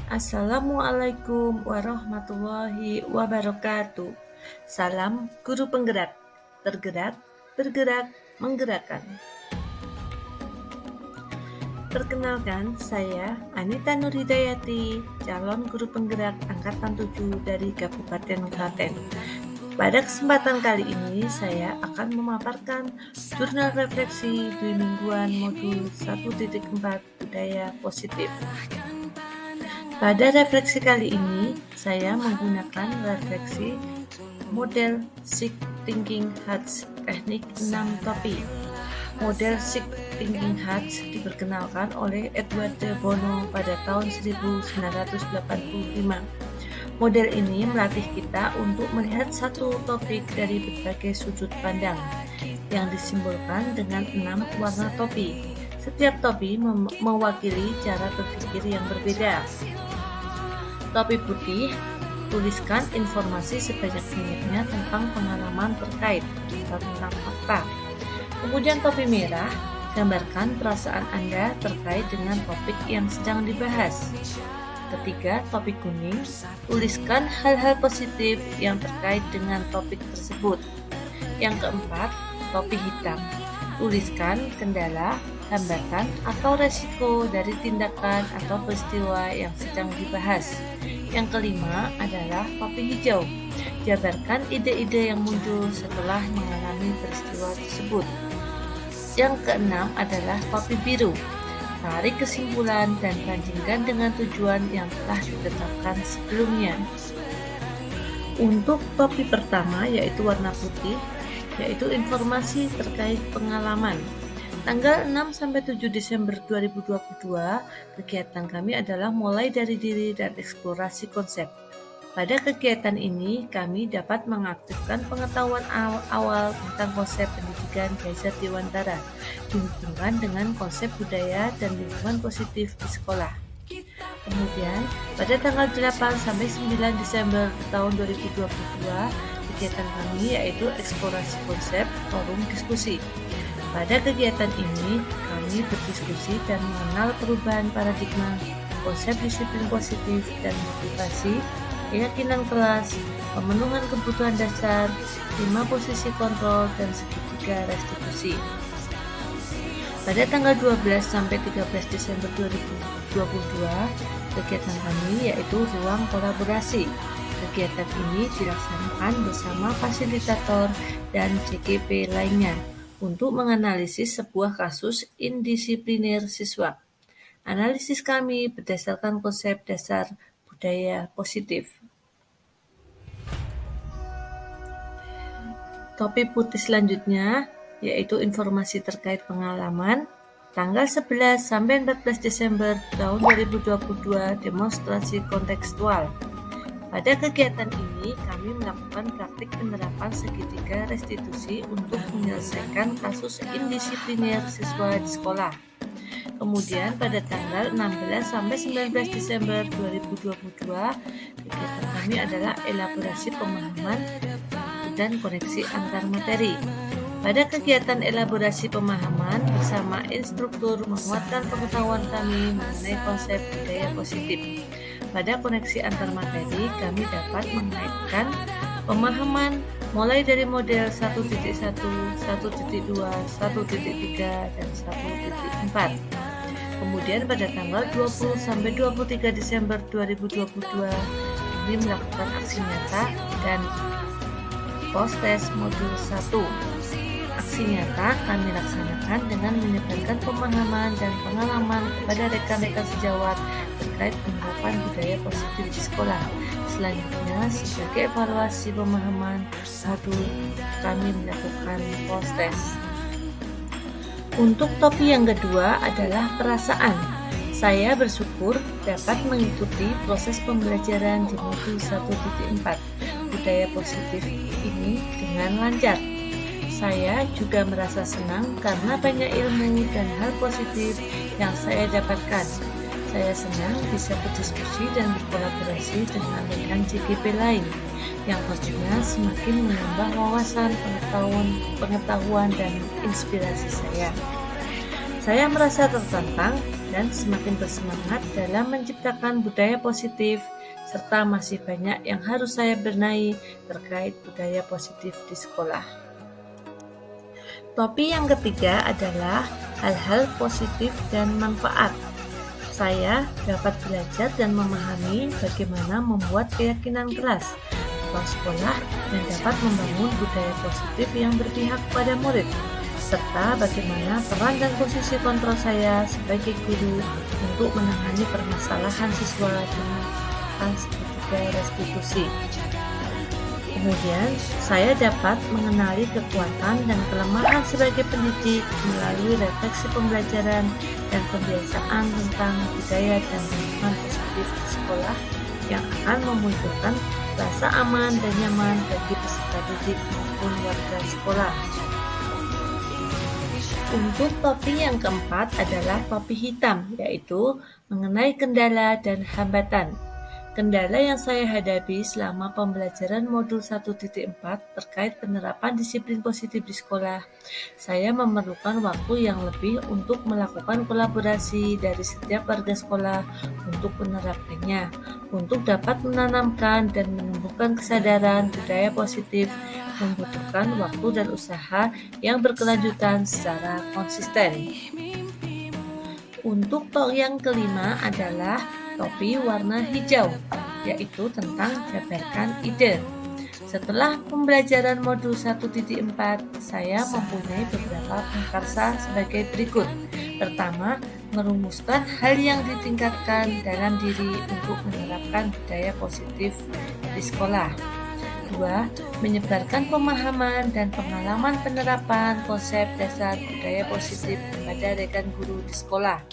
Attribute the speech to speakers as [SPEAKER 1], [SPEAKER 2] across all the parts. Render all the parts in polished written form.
[SPEAKER 1] Assalamualaikum warahmatullahi wabarakatuh. Salam guru penggerak, tergerak, bergerak, menggerakkan. Perkenalkan, saya Anita Nurhidayati, calon guru penggerak Angkatan 7 dari Kabupaten Klaten. Pada kesempatan kali ini, saya akan memaparkan jurnal refleksi dwi mingguan modul 1.4 Budaya Positif. Pada refleksi kali ini, saya menggunakan refleksi model Sick Thinking Hats teknik 6 topi. Model Sick Thinking Hats diperkenalkan oleh Edward de Bono pada tahun 1985. Model ini melatih kita untuk melihat satu topik dari berbagai sudut pandang yang disimbolkan dengan 6 warna topi. Setiap topi mewakili cara berpikir yang berbeda. Topi putih, tuliskan informasi sebanyak-banyaknya tentang pengalaman terkait atau tentang fakta. Kemudian topi merah, gambarkan perasaan Anda terkait dengan topik yang sedang dibahas. Ketiga, topi kuning, tuliskan hal-hal positif yang terkait dengan topik tersebut. Yang keempat, topi hitam, tuliskan kendala, hambatan, atau resiko dari tindakan atau peristiwa yang sedang dibahas. Yang kelima adalah topi hijau, jabarkan ide-ide yang muncul setelah mengalami peristiwa tersebut. Yang keenam adalah topi biru, tarik kesimpulan dan bandingkan dengan tujuan yang telah ditetapkan sebelumnya. Untuk topi pertama yaitu warna putih, yaitu informasi terkait pengalaman. Tanggal 6-7 Desember 2022, kegiatan kami adalah mulai dari diri dan eksplorasi konsep. Pada kegiatan ini, kami dapat mengaktifkan pengetahuan awal tentang konsep pendidikan Kaiser Dewantara dihubungkan dengan konsep budaya dan lingkungan positif di sekolah. Kemudian, pada tanggal 8-9 Desember tahun 2022, kegiatan kami yaitu eksplorasi konsep forum diskusi. Pada kegiatan ini, kami berdiskusi dan mengenal perubahan paradigma, konsep disiplin positif dan motivasi, keyakinan kelas, pemenuhan kebutuhan dasar, 5 posisi kontrol, dan segitiga restitusi. Pada tanggal 12-13 Desember 2022, kegiatan kami yaitu ruang kolaborasi. Kegiatan ini dilaksanakan bersama fasilitator dan CKP lainnya untuk menganalisis sebuah kasus indisipliner siswa. Analisis kami berdasarkan konsep dasar budaya positif. Topi putih selanjutnya yaitu informasi terkait pengalaman. Tanggal 11-14 Desember tahun 2022, demonstrasi kontekstual. Pada kegiatan ini, kami melakukan praktik penerapan segitiga restitusi untuk menyelesaikan kasus indisipliner siswa di sekolah. Kemudian pada tanggal 16-19 Desember 2022, kegiatan kami adalah elaborasi pemahaman dan koneksi antar materi. Pada kegiatan elaborasi pemahaman bersama instruktur menguatkan pengetahuan kami mengenai konsep budaya positif. Pada koneksi antar materi, kami dapat mengaitkan pemahaman mulai dari model 1.1, 1.2, 1.3, dan 1.4. Kemudian pada tanggal 20-23 Desember 2022, kami melakukan aksi nyata dan post-test modul 1. Aksi nyata kami laksanakan dengan menyebarkan pemahaman dan pengalaman kepada rekan-rekan sejawat terkait penerapan budaya positif di sekolah. Selanjutnya, sebagai evaluasi pemahaman modul, kami melakukan post-test. Untuk topi yang kedua adalah perasaan. Saya bersyukur dapat mengikuti proses pembelajaran di modul 1.4 budaya positif ini dengan lancar. Saya juga merasa senang karena banyak ilmu dan hal positif yang saya dapatkan. Saya senang bisa berdiskusi dan berkolaborasi dengan rekan CGP lain yang pastinya semakin menambah wawasan, pengetahuan dan inspirasi saya. Saya merasa tertantang dan semakin bersemangat dalam menciptakan budaya positif, serta masih banyak yang harus saya benahi terkait budaya positif di sekolah. Topik yang ketiga adalah hal-hal positif dan manfaat. Saya dapat belajar dan memahami bagaimana membuat keyakinan kelas atau sekolah yang dapat membangun budaya positif yang berpihak pada murid, serta bagaimana peran dan posisi kontrol saya sebagai guru untuk menangani permasalahan siswa dengan hal seperti restitusi. Kemudian, saya dapat mengenali kekuatan dan kelemahan sebagai pendidik melalui refleksi pembelajaran dan pembiasaan tentang budaya dan lingkungan positif di sekolah yang akan memunculkan rasa aman dan nyaman bagi peserta didik maupun warga sekolah. Untuk topik yang keempat adalah topik hitam, yaitu mengenai kendala dan hambatan. Kendala yang saya hadapi selama pembelajaran modul 1.4 terkait penerapan disiplin positif di sekolah, saya memerlukan waktu yang lebih untuk melakukan kolaborasi dari setiap warga sekolah untuk menerapkannya, untuk dapat menanamkan dan menumbuhkan kesadaran budaya positif membutuhkan waktu dan usaha yang berkelanjutan secara konsisten. Untuk topik yang kelima adalah topik warna hijau, yaitu tentang jabarkan ide. Setelah pembelajaran modul 1.4, saya mempunyai beberapa prakarsa sebagai berikut. Pertama, merumuskan hal yang ditingkatkan dalam diri untuk menerapkan budaya positif di sekolah. 2. Menyebarkan pemahaman dan pengalaman penerapan konsep dasar budaya positif kepada rekan guru di sekolah.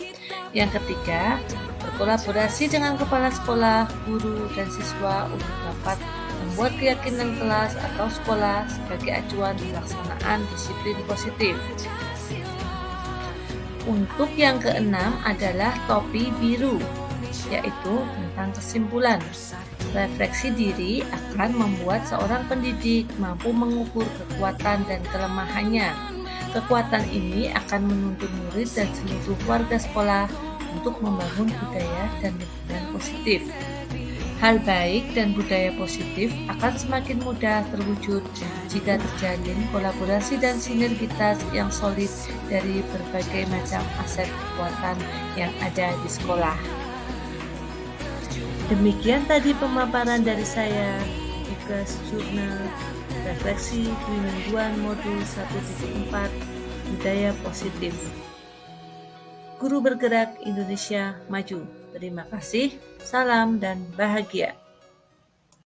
[SPEAKER 1] Yang ketiga, berkolaborasi dengan kepala sekolah, guru, dan siswa untuk dapat membuat keyakinan kelas atau sekolah sebagai acuan pelaksanaan disiplin positif. Untuk yang keenam adalah topi biru, yaitu tentang kesimpulan. Refleksi diri akan membuat seorang pendidik mampu mengukur kekuatan dan kelemahannya. Kekuatan ini akan menuntun murid dan seluruh warga sekolah untuk membangun budaya dan lingkungan positif. Hal baik dan budaya positif akan semakin mudah terwujud jika terjalin kolaborasi dan sinergitas yang solid dari berbagai macam aset kekuatan yang ada di sekolah. Demikian tadi pemaparan dari saya, tugas jurnal refleksi mingguan modul 1.4 budaya positif. Guru bergerak Indonesia maju. Terima kasih, salam dan bahagia.